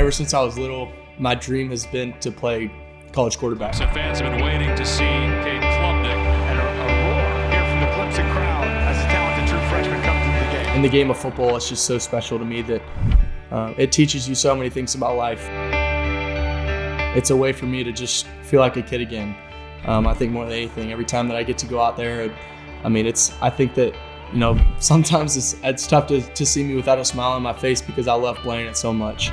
ever since I was little, my dream has been to play college quarterback. Some fans have been waiting to see Cade Klubnik. And a roar here from the Clemson crowd as the talented true freshman comes into the game. In the game of football, it's just so special to me that it teaches you so many things about life. It's a way for me to just feel like a kid again. I think more than anything, every time that I get to go out there, I think that, sometimes it's tough to see me without a smile on my face because I love playing it so much.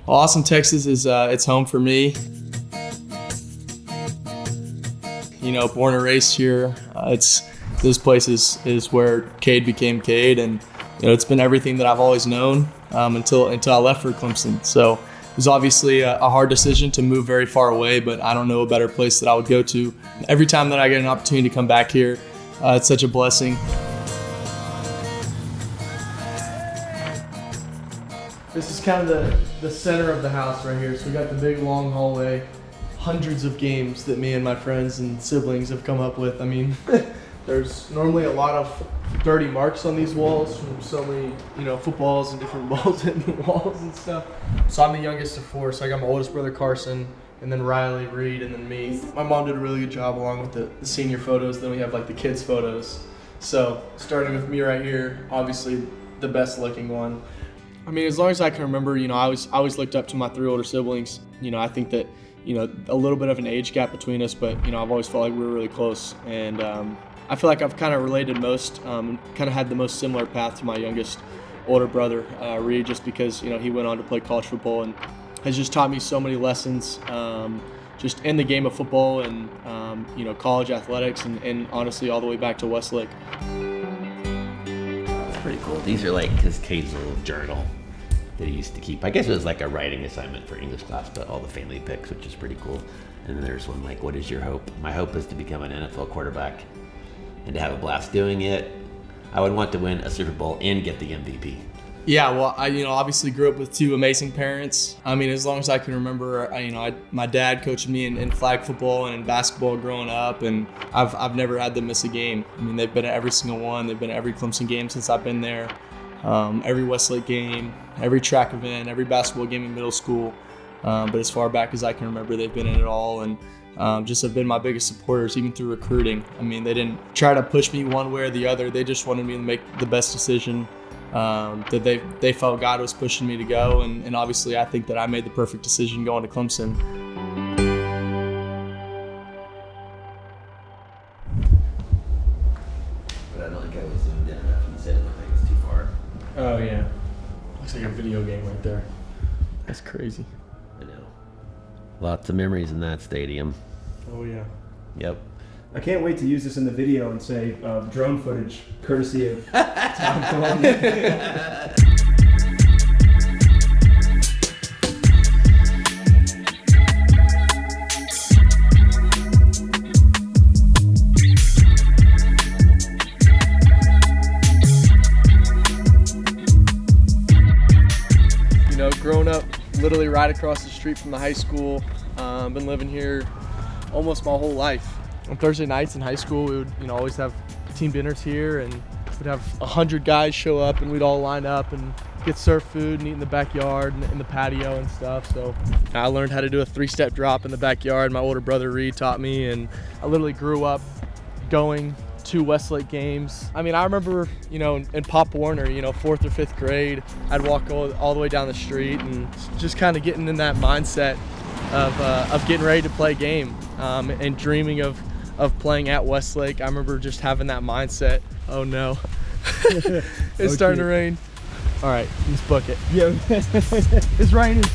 Well, Austin, Texas is it's home for me. Born and raised here. This place is where Cade became Cade, and it's been everything that I've always known until I left for Clemson. So it was obviously a hard decision to move very far away, but I don't know a better place that I would go to. Every time that I get an opportunity to come back here, it's such a blessing. This is kind of the center of the house right here. So we got the big long hallway, hundreds of games that me and my friends and siblings have come up with. There's normally a lot of dirty marks on these walls from so many, footballs and different balls hitting the walls and stuff. So I'm the youngest of four, so I got my oldest brother Carson, and then Riley, Reed, and then me. My mom did a really good job along with the senior photos. Then we have the kids photos. So starting with me right here, obviously the best looking one. As long as I can remember, I always looked up to my three older siblings. I think that, a little bit of an age gap between us, but, I've always felt like we were really close. And I feel like I've kind of related most, kind of had the most similar path to my youngest older brother, Reed, just because, he went on to play college football and has just taught me so many lessons, just in the game of football and, college athletics and honestly all the way back to Westlake. That's pretty cool. These are his Cade's little journal that he used to keep. I guess it was like a writing assignment for English class, but all the family pics, which is pretty cool. And then there's one what is your hope? My hope is to become an NFL quarterback and to have a blast doing it. I would want to win a Super Bowl and get the MVP. Yeah, well, I obviously grew up with two amazing parents. As long as I can remember, my dad coached me in flag football and in basketball growing up, and I've never had them miss a game. They've been at every single one. They've been at every Clemson game since I've been there. Every Westlake game, every track event, every basketball game in middle school. But as far back as I can remember, they've been in it all, and just have been my biggest supporters, even through recruiting. They didn't try to push me one way or the other. They just wanted me to make the best decision that they felt God was pushing me to go. And obviously, I think that I made the perfect decision going to Clemson. But I don't think I was zoomed in enough. You said it looked like it was too far. Oh, yeah. Looks like a video game right there. That's crazy. I know. Lots of memories in that stadium. Oh, yeah. Yep. I can't wait to use this in the video and say drone footage, courtesy of Tom Columbus. Growing up literally right across the street from the high school, been living here almost my whole life. On Thursday nights in high school, we would always have team dinners here, and we'd have 100 guys show up, and we'd all line up and get served food and eat in the backyard and in the patio and stuff. So I learned how to do a 3-step drop in the backyard. My older brother Reed taught me, and I literally grew up going to Westlake games. I remember, in Pop Warner, 4th or 5th grade, I'd walk all the way down the street and just kind of getting in that mindset of getting ready to play a game and dreaming of playing at Westlake. I remember just having that mindset. Oh no, it's starting to rain. All right, let's book it. Yeah, It's raining.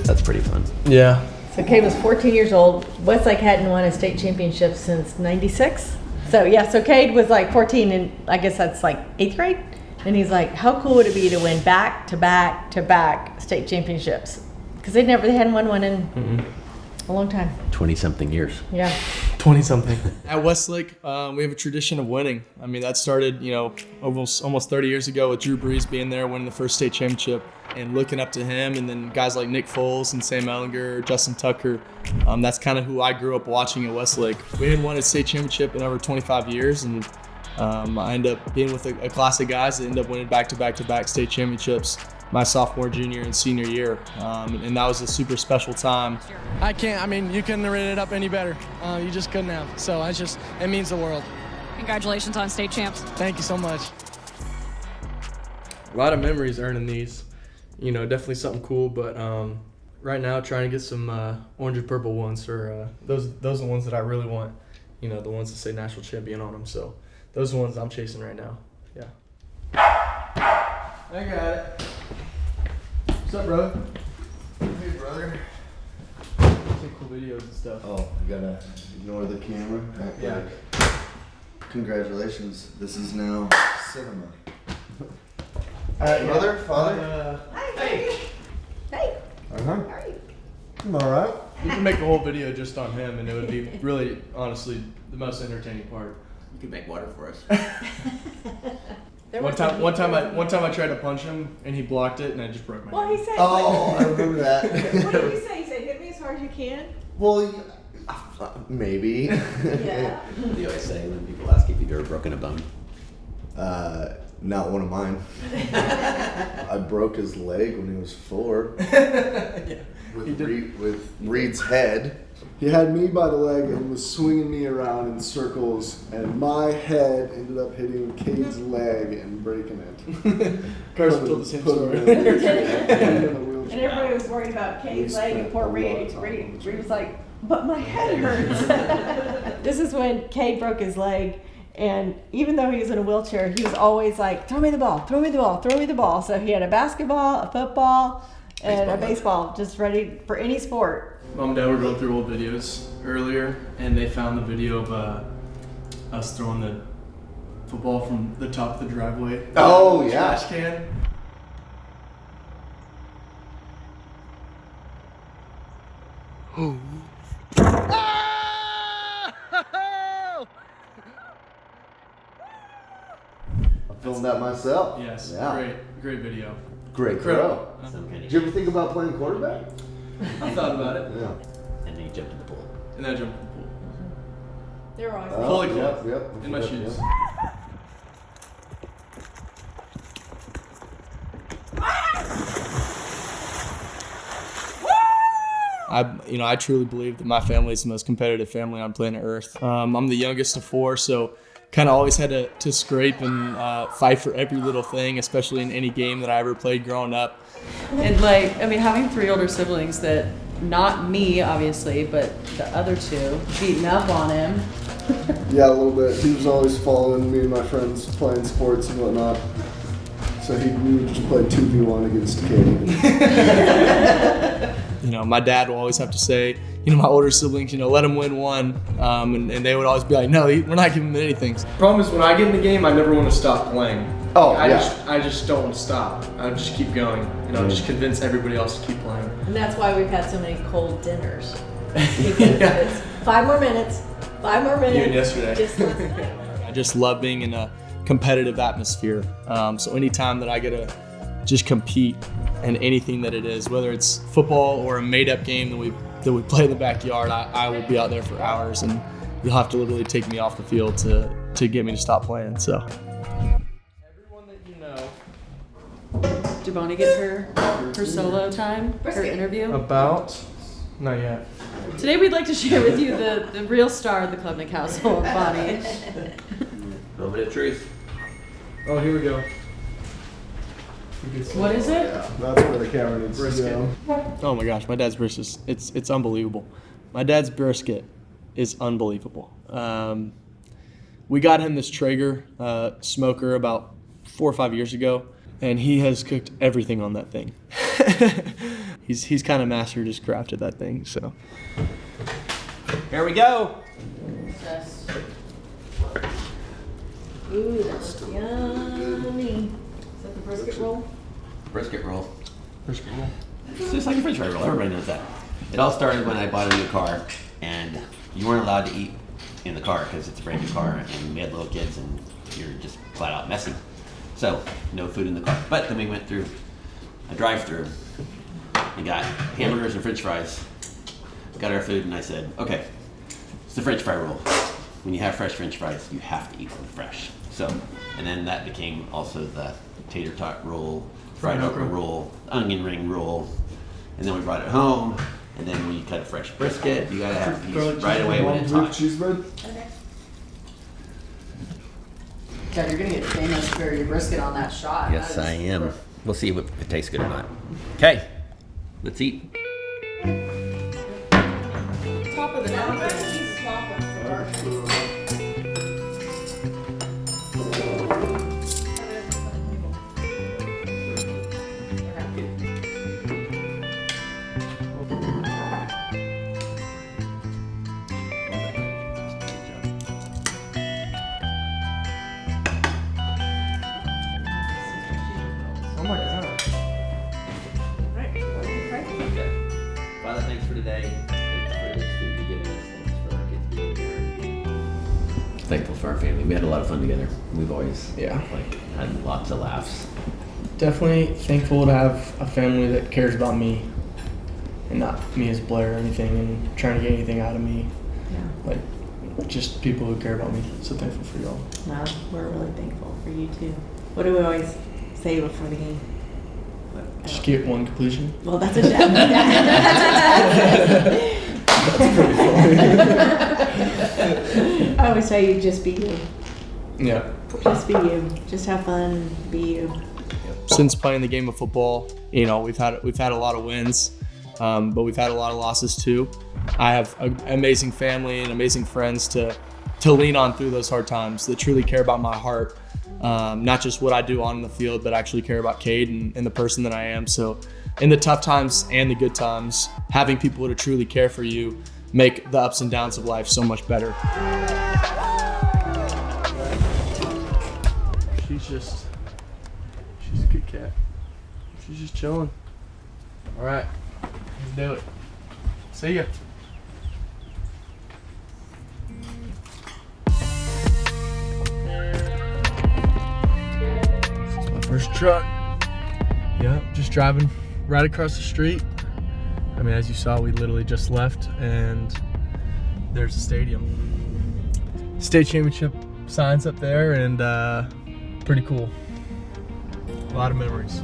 That's pretty fun. Yeah. So Cade was 14 years old. Westlake hadn't won a state championship since '96. So Cade was 14, and I guess that's 8th grade. And he's like, how cool would it be to win back-to-back state championships? Because they hadn't won one in a long time. 20-something years. Yeah. 20-something. At Westlake, we have a tradition of winning. That started, almost 30 years ago with Drew Brees being there, winning the first state championship. and looking up to him, and then guys like Nick Foles and Sam Ehlinger, Justin Tucker. That's kind of who I grew up watching at Westlake. We hadn't won a state championship in over 25 years, and I ended up being with a class of guys that ended up winning back-to-back state championships my sophomore, junior, and senior year, and that was a super special time. You couldn't have written it up any better. You just couldn't have. So it means the world. Congratulations on state champs. Thank you so much. A lot of memories earning these. Definitely something cool, but right now trying to get some orange and purple ones for those are the ones that I really want. The ones that say national champion on them. So those are the ones I'm chasing right now. Yeah. I got it. What's up, brother? Hey, brother. Take cool videos and stuff. Oh, you gotta ignore the camera. Yeah. Congratulations. This is now cinema. Mother, father. Hey. Hey. Uh-huh. How are you? I'm all right. You can make a whole video just on him, and it would be really, honestly, the most entertaining part. You can make water for us. One time I tried to punch him, and he blocked it, and I just broke my Well, hand. he said. Oh, I remember that. What did he say? He said, "Hit me as hard as you can." Well, maybe. Yeah. What do you always say when people ask if you've ever broken a bone? Not one of mine. I broke his leg when he was 4. Yeah. With Reed's head. He had me by the leg and was swinging me around in circles, and my head ended up hitting Cade's leg and breaking it. Carson told the same story. And everybody was worried about Cade's leg, and poor Reed. Reed was like, "But my head hurts." This is when Cade broke his leg, and even though he was in a wheelchair, he was always like, "Throw me the ball, throw me the ball, throw me the ball." So he had a basketball, a football, and a baseball, just ready for any sport. Mom and Dad were going through old videos earlier, and they found the video of us throwing the football from the top of the driveway. Oh, yeah. Trash can. I filmed that myself. Yes, Yeah. great video. Great Incredible. throw. Some kind Did you ever think about playing quarterback? I thought about it, Yeah. And then you jumped in the pool. and then I jumped in the pool. They were always Fully Yep, clothed. yep. In my shoes. Yep. I truly believe that my family is the most competitive family on planet Earth. I'm the youngest of 4, so kind of always had to scrape and fight for every little thing, especially in any game that I ever played growing up. And having 3 older siblings that, not me obviously, but the other 2, beating up on him. Yeah, a little bit. He was always following me and my friends playing sports and whatnot. So we would just play 2v1 against Cade. My dad will always have to say, my older siblings, let them win one. And they would always be like, no, we're not giving them anything. Problem is, when I get in the game, I never want to stop playing. Oh, I yeah. just don't want to stop. I just keep going. Just convince everybody else to keep playing. And that's why we've had so many cold dinners. Because it's 5 more minutes, 5 more minutes. Even yesterday. Just last night. I just love being in a competitive atmosphere. So anytime that I get to just compete in anything that it is, whether it's football or a made-up game that we play in the backyard, I will be out there for hours, and you'll have to literally take me off the field to get me to stop playing. So everyone that you know. Did Bonnie get her solo time, her interview? About? Not yet. Today we'd like to share with you the real star of the Klubnik household, Bonnie. Moment of truth. Oh, here we go. What is it? Yeah, that's where the camera needs to go. Oh my gosh, my dad's brisket, it's unbelievable. My dad's brisket is unbelievable. We got him this Traeger smoker about 4 or 5 years ago, and he has cooked everything on that thing. He's kind of mastered his craft at that thing, so. Here we go. Ooh, that's yummy. Is that the brisket roll? Brisket roll. Brisket roll. It's just like a french fry roll. Everybody knows that. It all started when I bought a new car, and you weren't allowed to eat in the car because it's a brand new car, and we had little kids, and you're just flat out messy. So, no food in the car. But then we went through a drive-through and got hamburgers and french fries. Got our food and I said, okay, it's the french fry rule. When you have fresh french fries, you have to eat them fresh. So, and then that became also the tater tot rule, fried okra rule, onion ring rule. And then we brought it home. And then when you cut a fresh brisket, you gotta have these right away when it's hot. Cheese bread. Okay. God, you're gonna get famous for your brisket on that shot. Yes, I am. We'll see if it tastes good or not. Okay, let's eat. Top of the napkin. Oh my god. Father, thanks for today. Thanks for this food you've given us. Thanks for our kids being here. Thankful for our family. We had a lot of fun together. We've always had lots of laughs. Definitely thankful to have a family that cares about me and not me as Blair or anything and trying to get anything out of me. Yeah. Like, just people who care about me. So thankful for y'all. Well, we're really thankful for you too. What do we always say before the game? Just get one completion. Well, that's a definite. That's pretty funny. I always say you just be you. Yeah. Just be you. Just have fun. Be you. Since playing the game of football, you know, we've had a lot of wins, but we've had a lot of losses too. I have an amazing family and amazing friends to lean on through those hard times that truly care about my heart. Not just what I do on the field, but actually care about Cade and the person that I am. So in the tough times and the good times, having people to truly care for you make the ups and downs of life so much better. She's a good cat. She's just chilling. All right, let's do it. See ya. First truck. Yep, just driving right across the street. I mean, as you saw, we literally just left and there's the stadium. State championship signs up there and pretty cool. A lot of memories.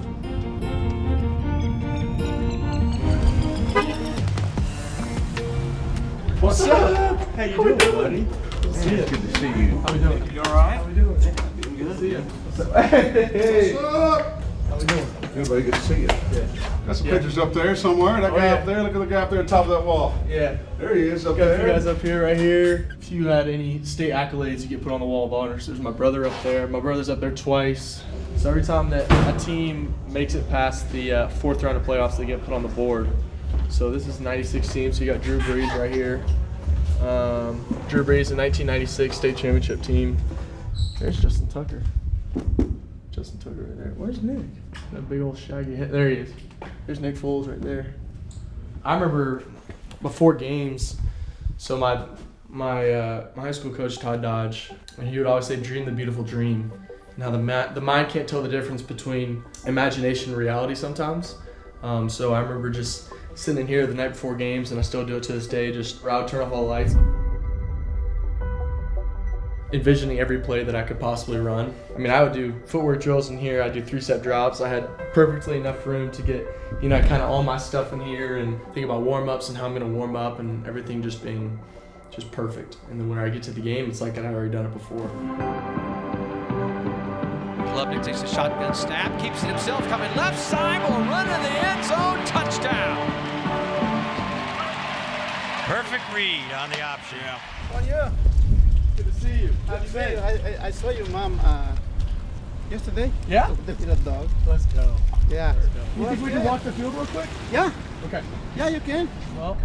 What's up? How you doing, buddy? It's good to see you. How we doing? You all right? How we doing? Doing good. See ya. What's up? Hey. What's up? How we doing? Everybody good to see you. Yeah. Got some pictures up there somewhere. That guy up there, look at the guy up there on top of that wall. Yeah. There he is up Got a there. few guys up here, right here. If you had any state accolades, you get put on the wall of honor. So there's my brother up there. My brother's up there twice. So every time that a team makes it past the fourth round of playoffs, they get put on the board. So this is 96 teams. So you got Drew Brees right here. Drew Brees, the 1996 state championship team. There's Justin Tucker. Justin Tucker right there. Where's Nick? That big old shaggy head. There he is. There's Nick Foles right there. I remember before games, so my high school coach, Todd Dodge, and he would always say, dream the beautiful dream. Now the mind can't tell the difference between imagination and reality sometimes. So I remember just sitting in here the night before games, and I still do it to this day, just I would turn off all the lights, envisioning every play that I could possibly run. I mean, I would do footwork drills in here. I'd do 3-step drops. I had perfectly enough room to get, kind of all my stuff in here and think about warm-ups and how I'm going to warm up and everything just being just perfect. And then when I get to the game, it's like I'd already done it before. Klubnik takes a shotgun snap, keeps it himself, coming left side, will run to the end zone, touchdown. Perfect read on the option. Oh yeah, good to see you. How you been? I saw your mom yesterday. Yeah? The peanut dog. Let's go. Yeah. Let's go. You think we can walk the field real quick? Yeah. Okay. Yeah, you can. Well,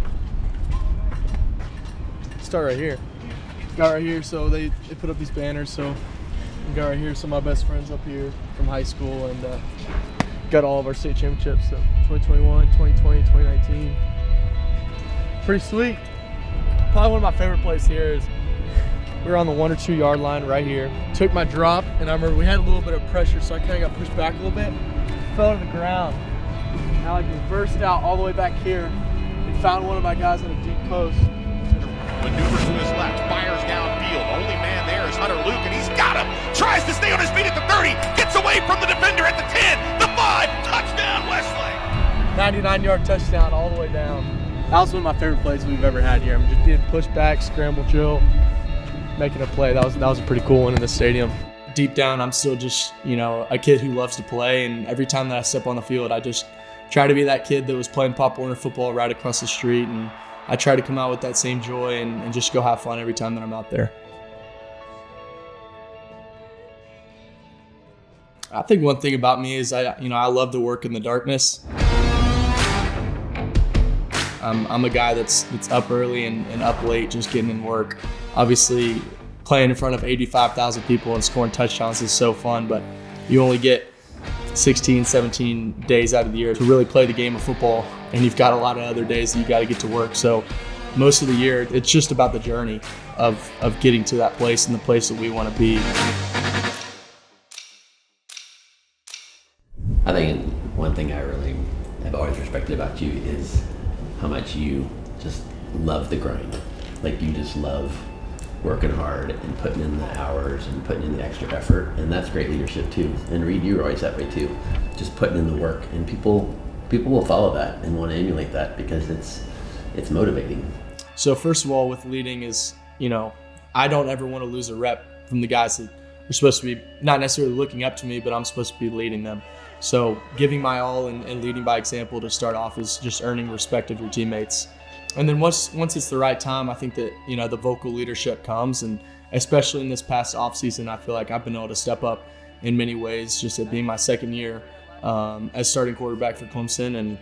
start right here. Got right here, so they put up these banners, so we got right here some of my best friends up here from high school, and got all of our state championships, so 2021, 2020, 2019. Pretty sweet. Probably one of my favorite plays here is we were on the 1 or 2 yard line right here. Took my drop, and I remember we had a little bit of pressure, so I kind of got pushed back a little bit. Fell to the ground. Now I just burst out all the way back here and found one of my guys on a deep post. Maneuvers to his left, fires downfield. Only man there is Hunter Luke, and he's got him. Tries to stay on his feet at the 30, gets away from the defender at the 10, the 5, touchdown Westlake. 99-yard touchdown all the way down. That was one of my favorite plays we've ever had here. I'm just being pushed back, scramble drill, making a play. That was a pretty cool one in the stadium. Deep down, I'm still just, a kid who loves to play, and every time that I step on the field, I just try to be that kid that was playing Pop Warner football right across the street, and I try to come out with that same joy and just go have fun every time that I'm out there. I think one thing about me is I love to work in the darkness. I'm a guy that's up early and up late, just getting in work. Obviously, playing in front of 85,000 people and scoring touchdowns is so fun, but you only get 16, 17 days out of the year to really play the game of football, and you've got a lot of other days that you got to get to work. So most of the year, it's just about the journey of getting to that place and the place that we want to be. I think one thing I really have always respected about you is how much you just love the grind. Like, you just love working hard and putting in the hours and putting in the extra effort, and that's great leadership too. And Reed, you were always that way too, just putting in the work, and people will follow that and want to emulate that because it's motivating. So first of all, with leading is, I don't ever want to lose a rep from the guys that are supposed to be not necessarily looking up to me, but I'm supposed to be leading them. So giving my all and leading by example to start off is just earning respect of your teammates. And then once it's the right time, I think that, the vocal leadership comes, and especially in this past offseason, I feel like I've been able to step up in many ways, just it being my second year as starting quarterback for Clemson.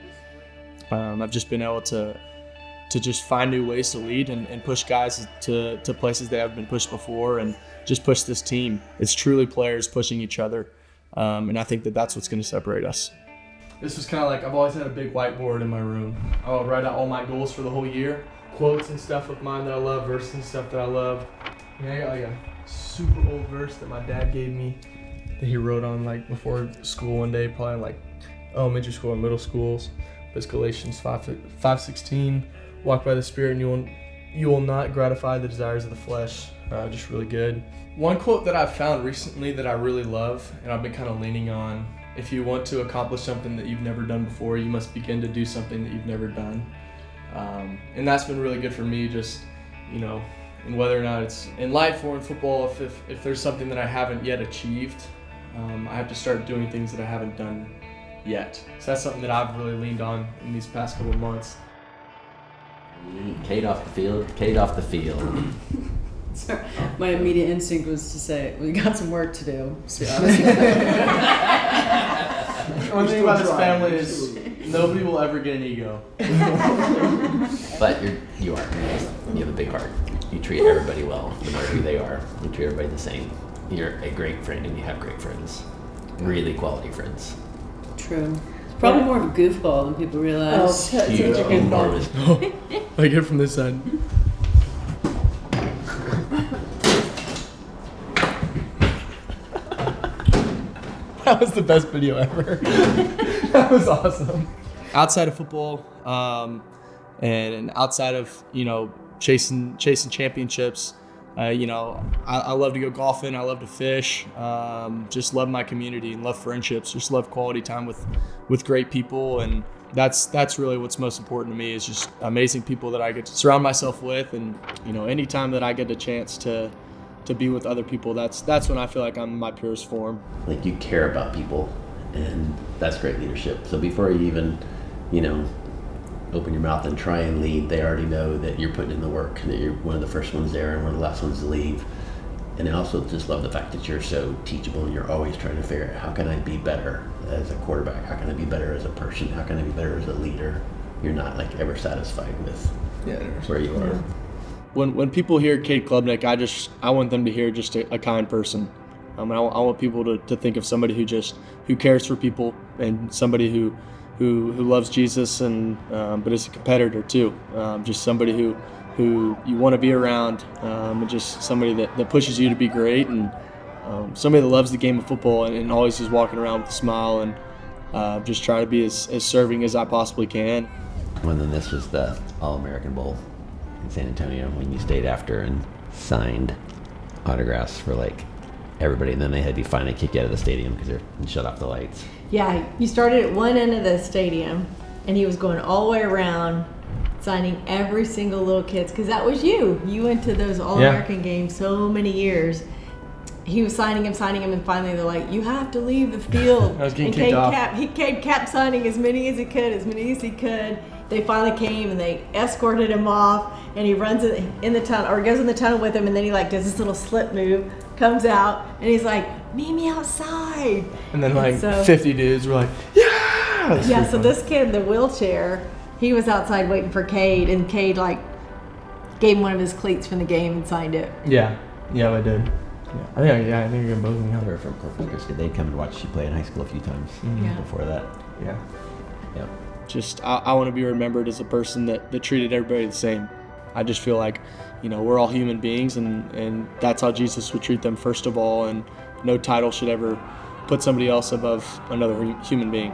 And I've just been able to just find new ways to lead and push guys to places they haven't been pushed before, and just push this team. It's truly players pushing each other. And I think that that's what's going to separate us. This was kind of like, I've always had a big whiteboard in my room. I'll write out all my goals for the whole year, quotes and stuff of mine that I love, verses and stuff that I love. I got like a super old verse that my dad gave me that he wrote on before school one day, probably like elementary school and middle schools. It's Galatians 5:16. Walk by the Spirit and you will not gratify the desires of the flesh. Just really good. One quote that I've found recently that I really love, and I've been kind of leaning on: if you want to accomplish something that you've never done before, you must begin to do something that you've never done. And that's been really good for me, just, and whether or not it's in life or in football, if there's something that I haven't yet achieved, I have to start doing things that I haven't done yet. So that's something that I've really leaned on in these past couple of months. Cade off the field. So my immediate instinct was to say, we got some work to do. So one thing about this family is nobody will ever get an ego. But you have a big heart. You treat everybody well, no matter who they are. You treat everybody the same. You're a great friend, and you have great friends. Really quality friends. True. Probably more of a goofball than people realize. Huge goofball. I get it from this side. That was the best video ever. That was awesome. Outside of football, and outside of chasing championships, I love to go golfing. I love to fish. Just love my community and love friendships. Just love quality time with great people, and that's really what's most important to me, is just amazing people that I get to surround myself with. And anytime that I get a chance to be with other people, that's when I feel like I'm in my purest form. Like, you care about people, and that's great leadership. So before you even open your mouth and try and lead, they already know that you're putting in the work, that you're one of the first ones there and one of the last ones to leave. And I also just love the fact that you're so teachable, and you're always trying to figure out, how can I be better as a quarterback? How can I be better as a person? How can I be better as a leader? You're not ever satisfied with where you are. When people hear Cade Klubnik, I want them to hear just a kind person. I want people to think of somebody who cares for people, and somebody who loves Jesus, and but is a competitor too. Just somebody who you want to be around, and just somebody that pushes you to be great, and somebody that loves the game of football and always is walking around with a smile. And just trying to be as serving as I possibly can. And then this was the All-American Bowl in San Antonio when you stayed after and signed autographs for like everybody, and then they had to finally kick you out of the stadium because they shut off the lights. Yeah, you started at one end of the stadium, and he was going all the way around, signing every single little kid's, because that was you. You went to those All-American games so many years. He was signing him, and finally they're like, "You have to leave the field." I was getting kicked off. Cade kept signing as many as he could. They finally came and they escorted him off, and he runs in the tunnel, or goes in the tunnel with him, and then he like does this little slip move, comes out, and he's like, "Meet me outside." And then like 50 dudes were like, "Yeah!" Yeah, so this kid in the wheelchair, he was outside waiting for Cade, and Cade like gave him one of his cleats from the game and signed it. Yeah, I did. Yeah, I think you're both in They're from Corpus Christi. They'd come and watch you play in high school a few times before that. Yeah. Yep. Just I want to be remembered as a person that treated everybody the same. I just feel like, we're all human beings, and that's how Jesus would treat them first of all, and no title should ever put somebody else above another human being.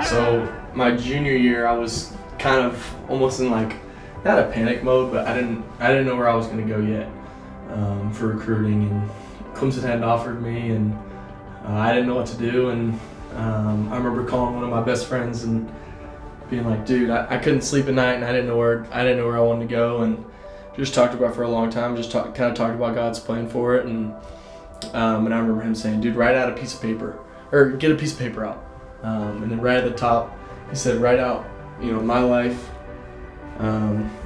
So my junior year, I was kind of almost in like, not a panic mode, but I didn't know where I was going to go yet for recruiting, and Clemson hadn't offered me, and I didn't know what to do, and I remember calling one of my best friends and being like, "Dude, I couldn't sleep at night, and I didn't know where I wanted to go," and just talked about it for a long time. Just kind of talked about God's plan for it, and I remember him saying, "Dude, write out a piece of paper, or get a piece of paper out," and then right at the top, he said, "Write out, my life.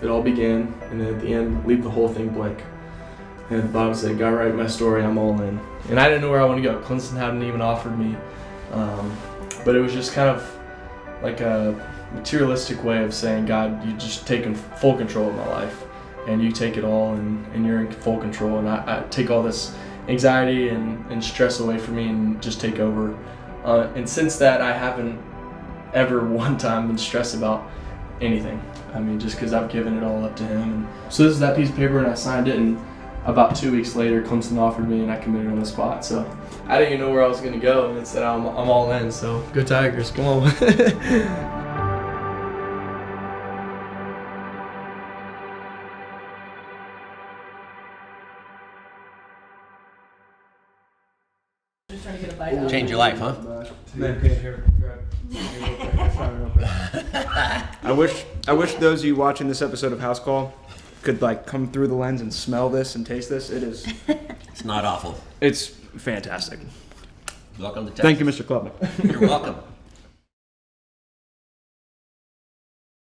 It all began, and then at the end, leave the whole thing blank." And at the bottom said, "God, write my story, I'm all in." And I didn't know where I wanted to go. Clemson hadn't even offered me. But it was just kind of like a materialistic way of saying, "God, you just taken full control of my life, and you take it all, and you're in full control, and I take all this anxiety and stress away from me and just take over." And since that, I haven't ever one time been stressed about anything. I mean, just because I've given it all up to him. And so this is that piece of paper, and I signed it, and about 2 weeks later, Clemson offered me, and I committed on the spot. So I didn't even know where I was going to go, and it said I'm all in. So go Tigers, come on. Just trying to get a bite out. Change your life, huh? I wish those of you watching this episode of House Call could like come through the lens and smell this and taste this. It is. It's not awful. It's fantastic. Welcome to Texas. Thank you, Mr. Klubnik. You're welcome.